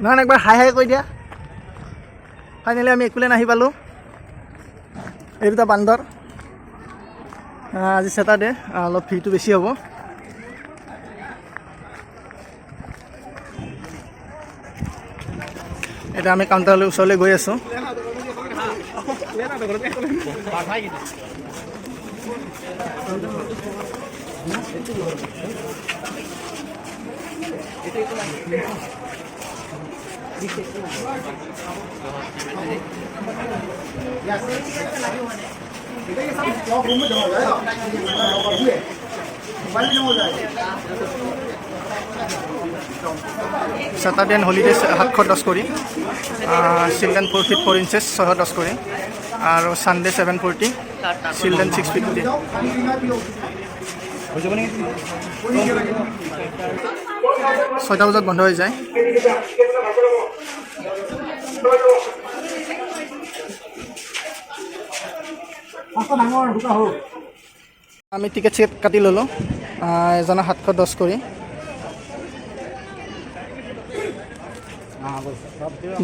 নহয় একবাৰ হাই হাই কৈ দিয়া। ফাইনেলি আমি একুলেণ্ড আহি পালোঁ। এই দুটা বান্দৰ। আজি ছেটাৰডে, অলপ ভিৰটো বেছি হ'ব। এতিয়া আমি কাউণ্টাৰলৈ ওচৰলৈ গৈ আছোঁ। Saturday and holidays 710 কৰি, চিলড্ৰেন 4 feet 4 inches 610 কৰি, আৰু Sunday 740, চিলড্ৰেন 650। 6টা বজাত বন্ধ হৈ যায়। আমি টিকেট চিকেট কাটি ল'লোঁ, এজনৰ 710 কৰি,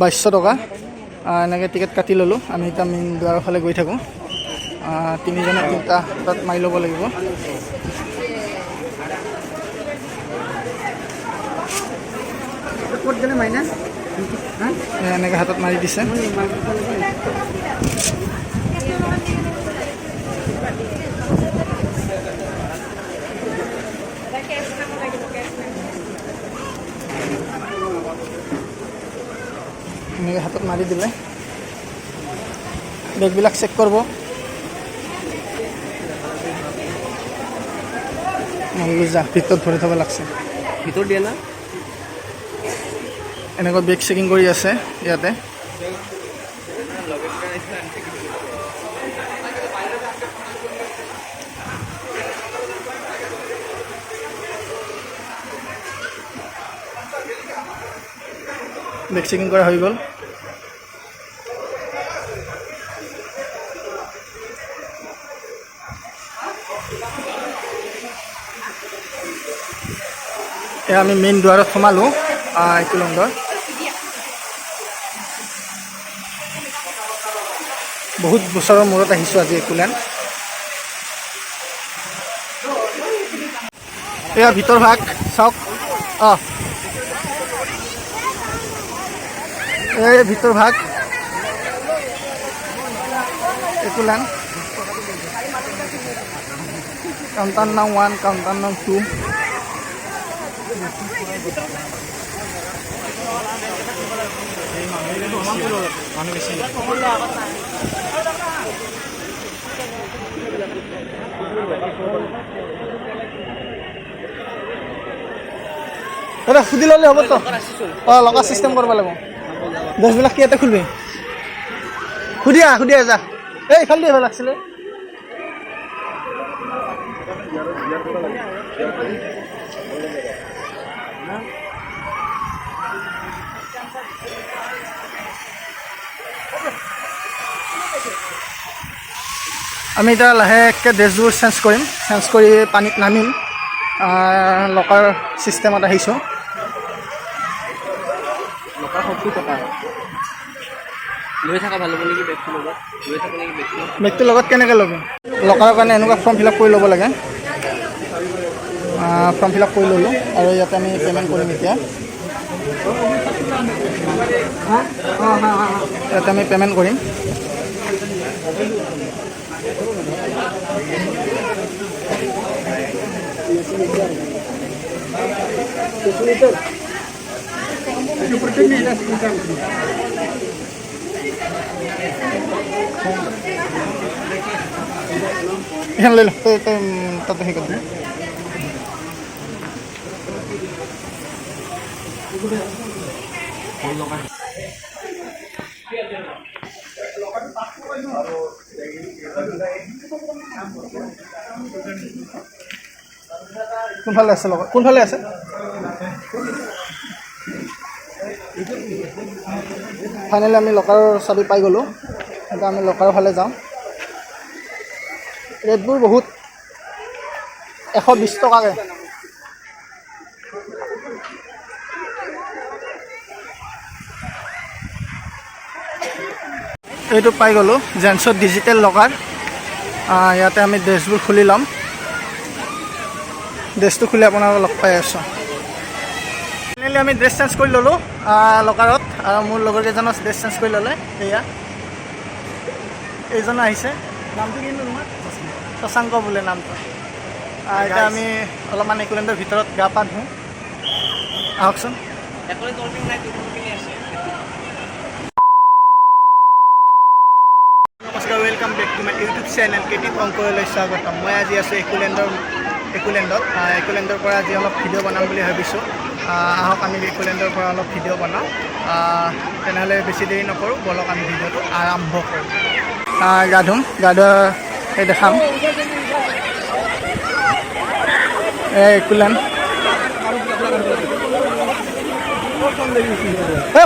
2200 টকা এনেকৈ টিকেট কাটি ল'লোঁ। আমি এতিয়া মেইন দুৱাৰৰ ফালে গৈ থাকোঁ। তিনিজনে 3টা হাতত মাৰি ল'ব লাগিব। এনেকৈ হাতত মাৰি দিছে। এনেকৈ হাতত মাৰি দিলে বেগবিলাক চেক কৰিব। যা ভিতৰত ভৰি থ'ব লাগছে। ভিতৰত দিয়ে না? এনেকৈ বেগ চেকিং কৰি আছে ইয়াতে। বেগ চেকিং কৰা হৈ গ'ল। এয়া আমি মেইন দুৱাৰত সোমালোঁ একুলেণ্ডৰ। বহুত বছৰৰ মূৰত আহিছোঁ আজি একুলেণ্ড। এয়া ভিতৰ ভাগ চাওক। এই ভিতৰ ভাগ একুলেণ্ড। কাউণ্টাৰ নাম 1, কাউণ্টাৰ নাম 2। দাদা সুধি ল'লে হ'বতো। লগা চিষ্টেম কৰিব লাগিব। বছবিলাক কি ইয়াতে খুলবি? সুধিয়া যা। এই ইফালে দিব লাগিছিলে। আমি এতিয়া লাহেকৈ ড্ৰেছবোৰ চেঞ্জ কৰিম। চেঞ্জ কৰি পানীত নামিম। লকাৰ ছিষ্টেমত আহিছোঁ। বেগটোৰ লগত কেনেকৈ ল'বি? লকাৰৰ কাৰণে এনেকুৱা ফৰ্ম ফিল আপ কৰি ল'ব লাগে। ফৰ্ম ফিল আপ কৰি ল'লোঁ আৰু ইয়াতে আমি পে'মেণ্ট কৰিম এতিয়া। ইয়াতে আমি পে'মেণ্ট কৰিম। এখন লৈ ল, তই তাতে সেই কৰি কোনফালে আছে লগত? কোনফালে আছে? ফাইনেলি আমি লকাৰৰ চাবি পাই গ'লোঁ। এতিয়া আমি লকাৰৰ ফালে যাওঁ। ৰেটবোৰ বহুত, 120 টকাকৈ। এইটো পাই গ'লোঁ জেন্সৰ ডিজিটেল লকাৰ। ইয়াতে আমি ড্ৰেছবোৰ খুলি ল'ম। ড্ৰেছটো খুলি আপোনালোকক লগ পাই আছোঁ। ফাইনেলি আমি ড্ৰেছ চেঞ্জ কৰি ল'লোঁ লকাৰত, আৰু মোৰ লগৰ কেইজনৰ ড্ৰেছ চেঞ্জ কৰি ল'লে। এয়া এইজন আহিছে, নামটো কিন্তু তোমাৰ শশাংক বোলে নামটো। এতিয়া আমি অলপমান একলেণ্ডৰ ভিতৰত গা পা ধুওঁ, আহকচোন। নমস্কাৰ, welcome back to my YouTube channel KT পংকলৈ স্বাগতম। মই আজি আছোঁ একলেণ্ডত। একলেণ্ডৰ পৰা আজি অলপ ভিডিঅ' বনাম বুলি ভাবিছোঁ। আহক আমি একলেণ্ডৰ পৰা অলপ ভিডিঅ' বনাওঁ। তেনেহ'লে বেছি দেৰি নকৰোঁ, বলক আমি ভিডিঅ'টো আৰম্ভ কৰোঁ। গা ধুম, গা ধোৱা এই দেখাম। একলেণ্ড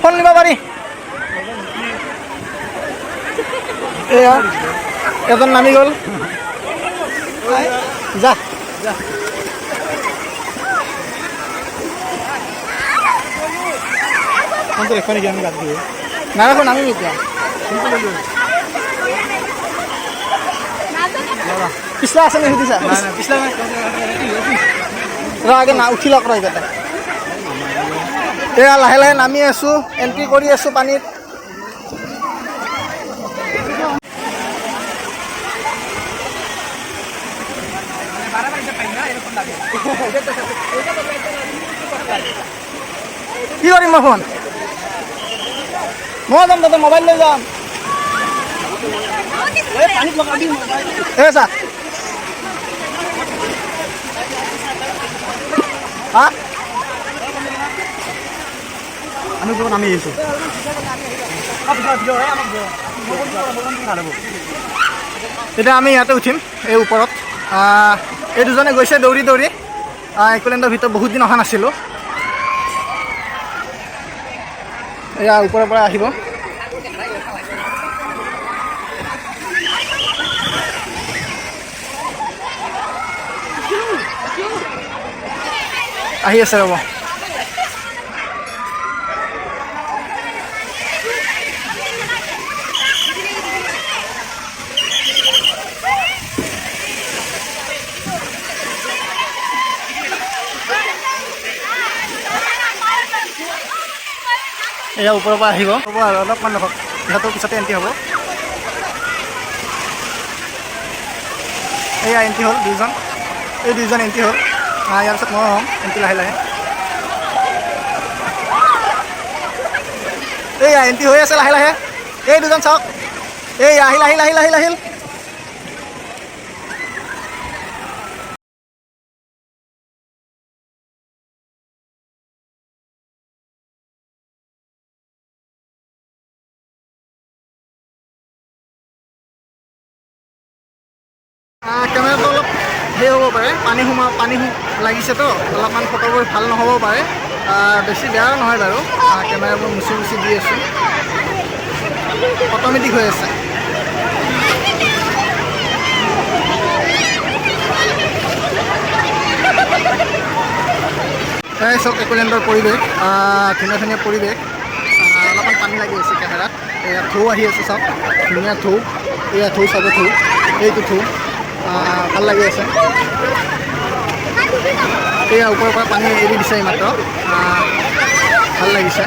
ফোন নিব পাৰি। এয়া এজন নামি গ'ল, যা যা। এখন নেকি আমি গাত দিওঁ নাৰাখো, নামিম এতিয়া। পিছলা আছে নে সুধিছা? পিছলা আগে না উঠি লওক ৰ। এয়া লাহে লাহে নামি আছোঁ, এণ্ট্ৰি কৰি আছোঁ পানীত। কি কৰিম মই ফোন? মই যাম তাতে, মোবাইল লৈ যাম। চা হা আমি নামি আহিছোঁ। এতিয়া আমি ইয়াতে উঠিম, এই ওপৰত। এই দুজনে গৈছে দৌৰি দৌৰি। একলেণ্ডৰ ভিতৰত বহুত দিন অহা নাছিলোঁ। এয়া ওপৰৰ পৰা আহিব। আহি আছে ৰ'ব। এয়া ওপৰৰ পৰা আহিব আৰু অলপমান ৰখক, ইহঁতৰ পিছতে এণ্ট্ৰি হ'ব। এয়া এণ্ট্ৰি হ'ল দুইজন, এই দুইজন এণ্ট্ৰি হ'ল। ইয়াৰ পিছত মই হ'ম এণ্ট্ৰি লাহে লাহে। এয়া এণ্ট্ৰি হৈ আছে লাহে লাহে। এই দুজন চাওক, এই আহিল আহিল আহিল আহিল আহিল। কেমেৰাটো অলপ সেই হ'ব পাৰে, পানী লাগিছেতো অলপমান ফটোবোৰ ভাল নহ'ব পাৰে। বেছি বেয়া নহয় বাৰু। কেমেৰাবোৰ মুচি মুচি দি আছোঁ, অট'মেটিক হৈ আছে। এই চব একলেণ্ডৰ পৰিৱেশ, ধুনীয়া ধুনীয়া পৰিৱেশ। অলপমান পানী লাগি আছে কেমেৰাত। এয়া ঢৌ আহি আছে, চব ধুনীয়া ঢৌ। এয়া ঢৌ, চাব ঢৌ, এইটো ঢৌ। ভাল লাগি আছে। এয়া ওপৰৰ পৰা পানী এৰি দিছে মাত্ৰ, ভাল লাগিছে।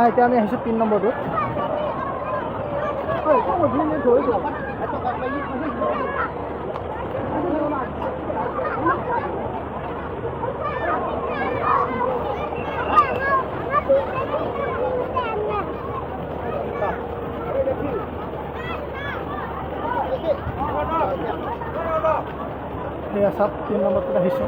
এতিয়া আমি আহিছোঁ 3 নম্বৰটোত। সেয়া চাপ 3 নম্বৰটোত আহিছোঁ।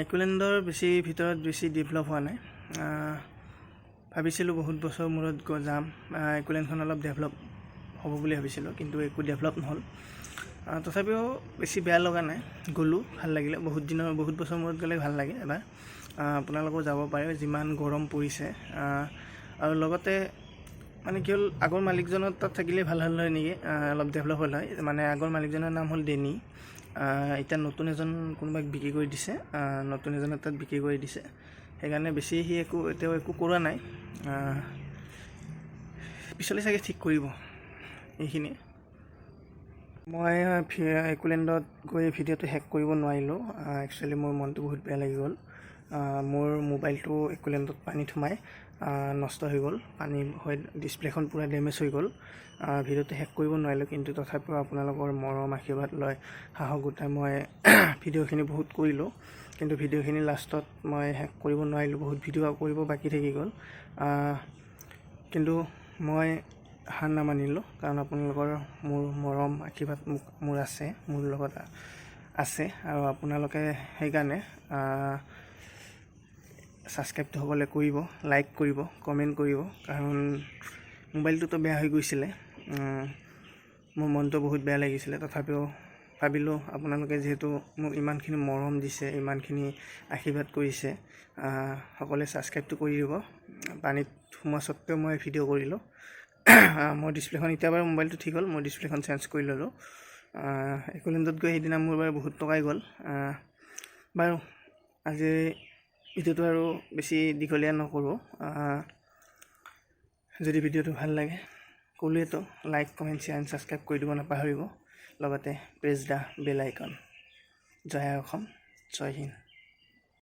একোলেণ্ডৰ ভিতৰত বেছি ডেভেলপ হোৱা নাই। ভাবিছিলোঁ বহুত বছৰ মূৰত যাম, একোলেণ্ডখন অলপ ডেভেলপ হ'ব বুলি ভাবিছিলোঁ, কিন্তু একো ডেভেলপ নহ'ল। তথাপিও বেছি বেয়া লগা নাই, গ'লোঁ, ভাল লাগিলে। বহুত বছৰ মূৰত গ'লে ভাল লাগে এবাৰ। আপোনালোকেও যাব পাৰে, যিমান গৰম পৰিছে। আৰু লগতে মানে কি হ'ল, আগৰ মালিকজনৰ তাত থাকিলেই ভাল হ'ল হয় নেকি, অলপ ডেভেলপ হ'ল হয়। মানে আগৰ মালিকজনৰ নাম হ'ল ডেনি। এতিয়া নতুন এজন কোনোবাক বিক্ৰী কৰি দিছে, নতুন এজনৰ তাত বিক্ৰী কৰি দিছে। সেইকাৰণে বেছি সি এতিয়াও একো কৰা নাই। পিছলৈ চাগে ঠিক কৰিব এইখিনি। মই একোলেণ্ডত গৈ ভিডিঅ'টো হেক কৰিব নোৱাৰিলোঁ। একচুৱেলি মোৰ মনটো বহুত বেয়া লাগি গ'ল। মোৰ মোবাইলটো একোলেণ্ডত পানীত সোমাই নষ্ট হৈ গ'ল। পানী হৈ ডিছপ্লেখন পূৰা ডেমেজ হৈ গ'ল। ভিডিঅ'টো হেক কৰিব নোৱাৰিলোঁ, কিন্তু তথাপিও আপোনালোকৰ মৰম আশীৰ্বাদ লৈ সাহস গোটাই মই ভিডিঅ'খিনি বহুত কৰিলোঁ। কিন্তু ভিডিঅ'খিনি লাষ্টত মই হেক কৰিব নোৱাৰিলোঁ, বহুত ভিডিঅ' কৰিব বাকী থাকি গ'ল। কিন্তু মই হাৰ নামানিলোঁ, কাৰণ আপোনালোকৰ মোৰ মৰম আশীৰ্বাদ মোৰ আছে, মোৰ লগত আছে। আৰু আপোনালোকে সেইকাৰণে ছাবস্ক্ৰাইবটো সকলোৱে কৰিব, লাইক কৰিব, কমেণ্ট কৰিব। কাৰণ মোবাইলটোতো বেয়া হৈ গৈছিলে, মোৰ মনটো বহুত বেয়া লাগিছিলে। তথাপিও ভাবিলোঁ আপোনালোকে যিহেতু মোক ইমানখিনি মৰম দিছে, ইমানখিনি আশীৰ্বাদ কৰিছে, সকলোৱে ছাবস্ক্ৰাইবটো কৰি দিব। পানীত সোমোৱা স্বত্বেও মই ভিডিঅ' কৰিলোঁ। মোৰ ডিছপ্লেখন এতিয়া বাৰু মোবাইলটো ঠিক হ'ল, মই ডিছপ্লেখন চেঞ্জ কৰি ল'লোঁ। একোলেণ্ডত গৈ সেইদিনা মোৰ বাৰু বহুত টকাই গ'ল। বাৰু আজি ভিডিঅ'টো আৰু বেছি দীঘলীয়া নকৰোঁ। যদি ভিডিঅ'টো ভাল লাগে ক'লোৱেতো, like, comment, share and subscribe কৰি দিব নাপাহৰিব। লগতে প্ৰেছ দ্য বেল আইকন। জয় অসম, জয় হিন্দ।